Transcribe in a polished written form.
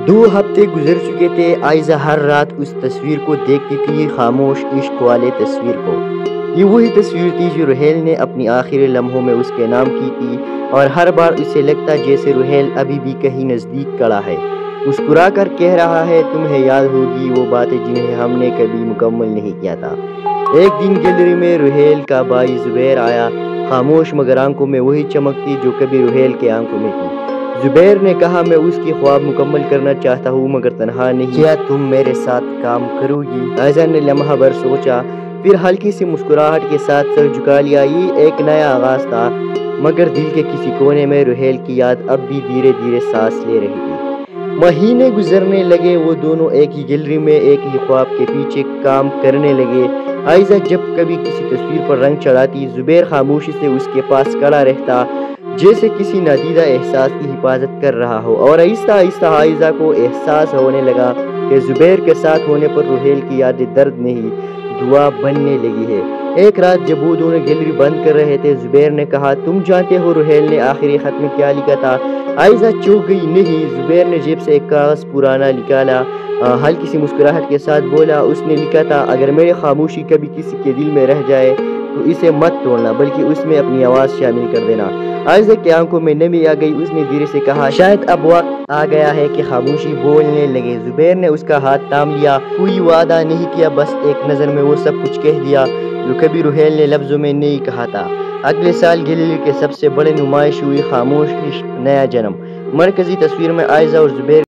دو ہفتے گزر چکے تھے۔ عائزہ ہر رات اس تصویر کو دیکھتی تھی، خاموش عشق والے تصویر کو۔ یہ وہی تصویر تھی جو روہیل نے اپنی آخری لمحوں میں اس کے نام کی تھی، اور ہر بار اسے لگتا جیسے روہیل ابھی بھی کہیں نزدیک کھڑا ہے، مسکرا کر کہہ رہا ہے تمہیں یاد ہوگی وہ باتیں جنہیں ہم نے کبھی مکمل نہیں کیا تھا۔ ایک دن گیلری میں روہیل کا بھائی زبیر آیا، خاموش مگر آنکھوں میں وہی چمک تھی جو کبھی روہیل کے آنکھوں میں تھی۔ زبیر نے کہا میں اس کی خواب مکمل کرنا چاہتا ہوں مگر تنہا نہیں، کیا تم میرے ساتھ کام کرو گی؟ عائزہ نے لمحہ بھر سوچا، پھر ہلکی سی مسکراہٹ کے ساتھ سر جھکا لیا۔ یہ ایک نیا آغاز تھا مگر دل کے کسی کونے میں روہیل کی یاد اب بھی دھیرے دھیرے سانس لے رہی تھی۔ مہینے گزرنے لگے، وہ دونوں ایک ہی گیلری میں ایک ہی خواب کے پیچھے کام کرنے لگے۔ عائزہ جب کبھی کسی تصویر پر رنگ چڑھاتی، زبیر خاموشی سے اس کے پاس کھڑا رہتا جیسے کسی نادیدہ احساس کی حفاظت کر رہا ہو، اور آہستہ آہستہ عائزہ کو احساس ہونے لگا کہ زبیر کے ساتھ ہونے پر روہیل کی یادیں درد نہیں دعا بننے لگی ہے۔ ایک رات جب وہ دونوں گیلری بند کر رہے تھے، زبیر نے کہا تم جانتے ہو روہیل نے آخری خط میں کیا لکھا تھا؟ عائزہ چونک گئی۔ نہیں۔ زبیر نے جیب سے ایک کاغذ پرانا نکالا، ہلکی سی مسکراہٹ کے ساتھ بولا اس نے لکھا تھا اگر میری خاموشی کبھی کسی کے دل میں رہ جائے تو اسے مت توڑنا بلکہ اس میں اپنی آواز شامل کر دینا۔ عائزہ کی آنکھوں میں نمی آ گئی، اس نے دھیرے سے کہا شاید اب وقت آ گیا ہے کہ خاموشی بولنے لگے۔ زبیر نے اس کا ہاتھ تھام لیا، کوئی وعدہ نہیں کیا، بس ایک نظر میں وہ سب کچھ کہہ دیا جو کبھی روہیل نے لفظوں میں نہیں کہا تھا۔ اگلے سال گیلری کے سب سے بڑی نمائش ہوئی، خاموش عشق نیا جنم۔ مرکزی تصویر میں عائزہ اور زبیر